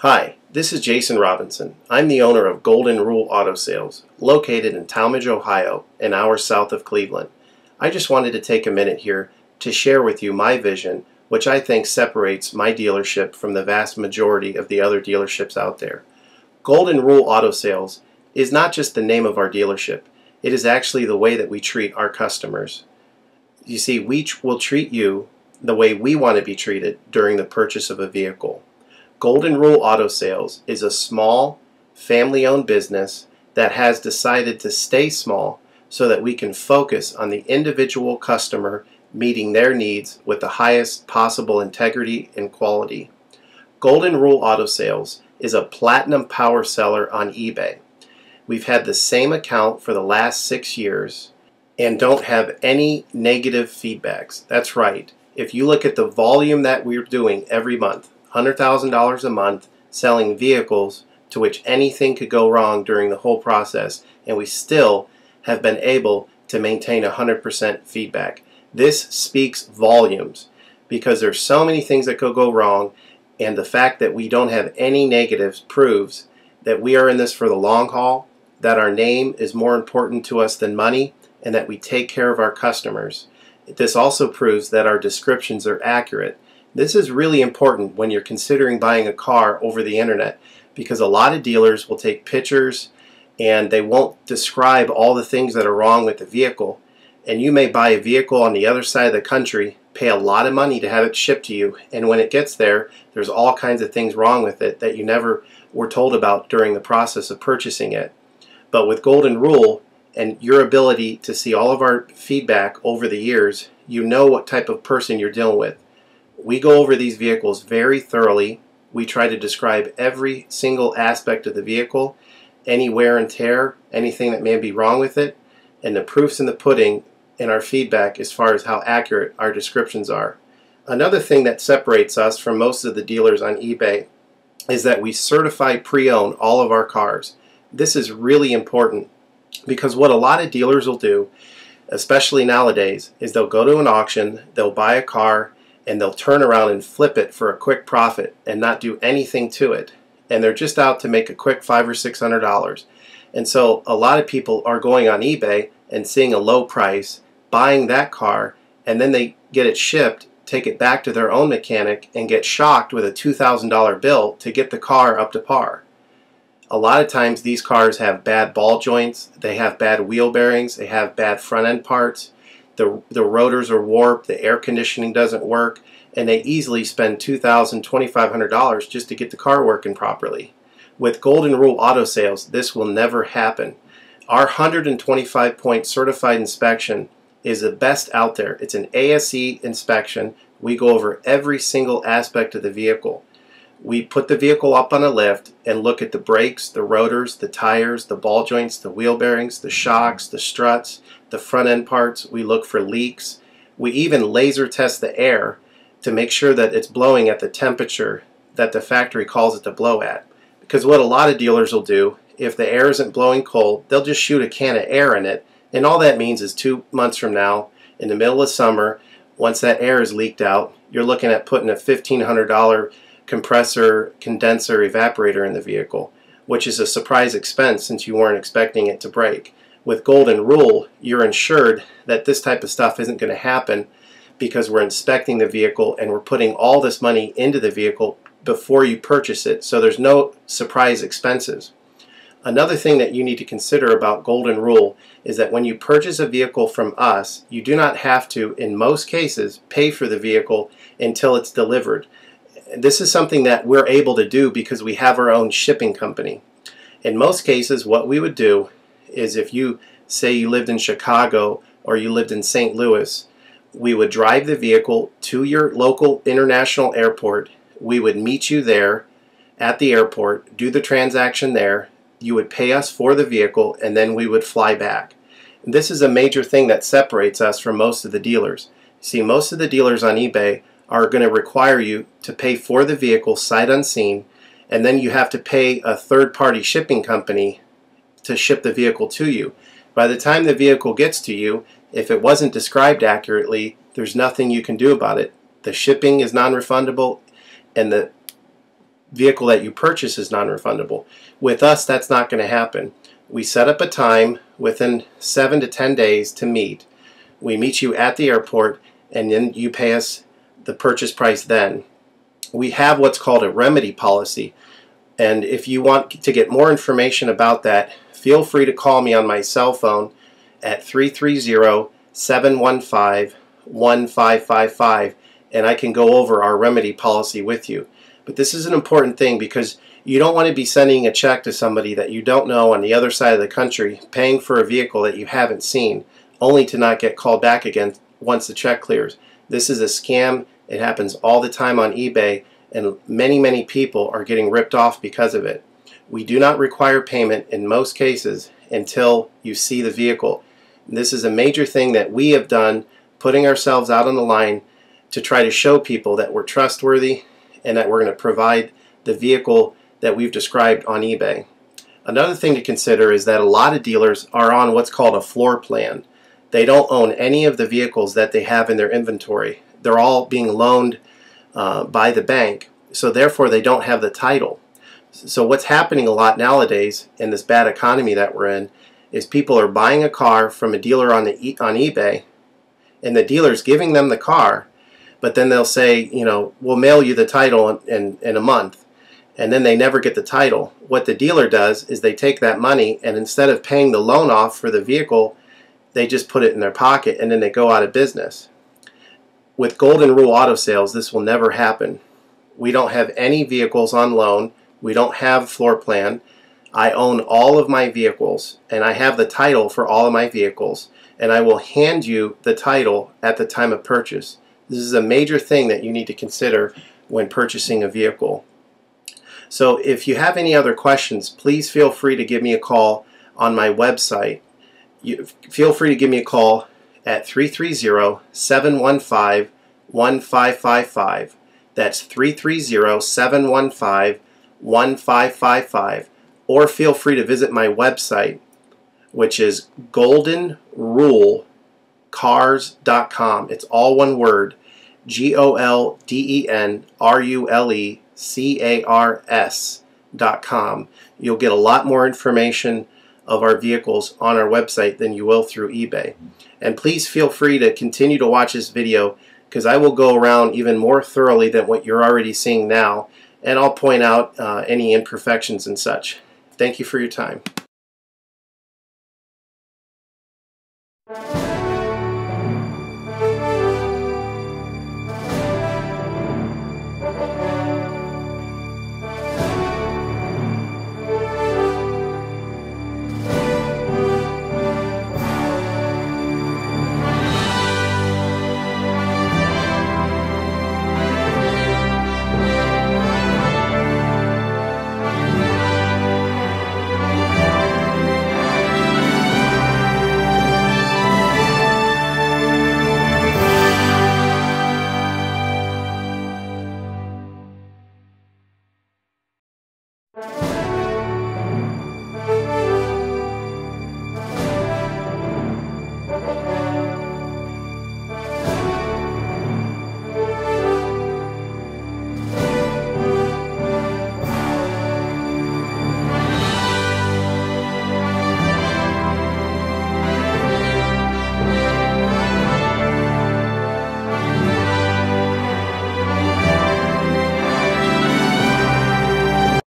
Hi, this is Jason Robinson. I'm the owner of Golden Rule Auto Sales, located in Tallmadge, Ohio, an hour south of Cleveland. I just wanted to take a minute here to share with you my vision, which I think separates my dealership from the vast majority of the other dealerships out there. Golden Rule Auto Sales is not just the name of our dealership, it is actually the way that we treat our customers. You see, we will treat you the way we want to be treated during the purchase of a vehicle. Golden Rule Auto Sales is a small, family-owned business that has decided to stay small so that we can focus on the individual customer meeting their needs with the highest possible integrity and quality. Golden Rule Auto Sales is a platinum power seller on eBay. We've had the same account for the last 6 years and don't have any negative feedbacks. That's right. If you look at the volume that we're doing every month, $100,000 a month selling vehicles to which anything could go wrong during the whole process, and we still have been able to maintain 100% feedback. This speaks volumes because there's so many things that could go wrong, and the fact that we don't have any negatives proves that we are in this for the long haul, that our name is more important to us than money, and that we take care of our customers. This also proves that our descriptions are accurate. This is really important when you're considering buying a car over the internet, because a lot of dealers will take pictures and they won't describe all the things that are wrong with the vehicle, and you may buy a vehicle on the other side of the country, pay a lot of money to have it shipped to you, and when it gets there, there's all kinds of things wrong with it that you never were told about during the process of purchasing it. But with Golden Rule and your ability to see all of our feedback over the years, you know what type of person you're dealing with. We go over these vehicles very thoroughly. We try to describe every single aspect of the vehicle, any wear and tear, anything that may be wrong with it, and the proof's in the pudding in our feedback as far as how accurate our descriptions are. Another thing that separates us from most of the dealers on eBay is that we certify pre-owned all of our cars. This is really important because what a lot of dealers will do, especially nowadays, is they'll go to an auction, they'll buy a car, and they'll turn around and flip it for a quick profit and not do anything to it. And they're just out to make a quick $500 or $600. And so a lot of people are going on eBay and seeing a low price, buying that car, and then they get it shipped, take it back to their own mechanic, and get shocked with a $2,000 bill to get the car up to par. A lot of times these cars have bad ball joints, they have bad wheel bearings, they have bad front end parts. The rotors are warped, the air conditioning doesn't work, and they easily spend $2,000, $2,500 just to get the car working properly. With Golden Rule Auto Sales, this will never happen. Our 125-point certified inspection is the best out there. It's an ASE inspection. We go over every single aspect of the vehicle. We put the vehicle up on a lift and look at the brakes, the rotors, the tires, the ball joints, the wheel bearings, the shocks, the struts, the front end parts. We look for leaks. We even laser test the air to make sure that it's blowing at the temperature that the factory calls it to blow at. Because what a lot of dealers will do, if the air isn't blowing cold, they'll just shoot a can of air in it, and all that means is 2 months from now, in the middle of summer, once that air is leaked out, you're looking at putting a $1,500 compressor, condenser, evaporator in the vehicle, which is a surprise expense since you weren't expecting it to break. With Golden Rule, you're ensured that this type of stuff isn't going to happen because we're inspecting the vehicle and we're putting all this money into the vehicle before you purchase it, so there's no surprise expenses. Another thing that you need to consider about Golden Rule is that when you purchase a vehicle from us, you do not have to, in most cases, pay for the vehicle until it's delivered. This is something that we're able to do because we have our own shipping company. In most cases, what we would do is if you say you lived in Chicago or you lived in St. Louis, we would drive the vehicle to your local international airport. We would meet you there at the airport, do the transaction there. You would pay us for the vehicle, and then we would fly back. And this is a major thing that separates us from most of the dealers. See, most of the dealers on eBay are going to require you to pay for the vehicle sight unseen, and then you have to pay a third-party shipping company to ship the vehicle to you. By the time the vehicle gets to you, if it wasn't described accurately, there's nothing you can do about it. The shipping is non-refundable, and the vehicle that you purchase is non-refundable. With us, that's not going to happen. We set up a time within 7 to 10 days to meet. We meet you at the airport, and then you pay us the purchase price then. We have what's called a remedy policy, and if you want to get more information about that, feel free to call me on my cell phone at 330-715-1555, and I can go over our remedy policy with you. But this is an important thing because you don't want to be sending a check to somebody that you don't know on the other side of the country, paying for a vehicle that you haven't seen, only to not get called back again once the check clears. This is a scam. It happens all the time on eBay, and many people are getting ripped off because of it. We do not require payment in most cases until you see the vehicle. And this is a major thing that we have done, putting ourselves out on the line to try to show people that we're trustworthy and that we're going to provide the vehicle that we've described on eBay. Another thing to consider is that a lot of dealers are on what's called a floor plan. They don't own any of the vehicles that they have in their inventory. They're all being loaned by the bank, so therefore they don't have the title. So what's happening a lot nowadays in this bad economy that we're in is people are buying a car from a dealer on eBay, and the dealer's giving them the car, but then they'll say, you know, we'll mail you the title in a month, and then they never get the title. What the dealer does is they take that money, and instead of paying the loan off for the vehicle, they just put it in their pocket, and then they go out of business. With Golden Rule Auto Sales, this will never happen. We don't have any vehicles on loan. We don't have floor plan. I own all of my vehicles, and I have the title for all of my vehicles, and I will hand you the title at the time of purchase. This is a major thing that you need to consider when purchasing a vehicle. So if you have any other questions, please feel free to give me a call on my website. Feel free to give me a call at 330-715-1555. That's 330-715-1555. Or feel free to visit my website, which is goldenrulecars.com. It's all one word, goldenrulecars.com. You'll get a lot more information of our vehicles on our website than you will through eBay. And please feel free to continue to watch this video, because I will go around even more thoroughly than what you're already seeing now, and I'll point out any imperfections and such. Thank you for your time.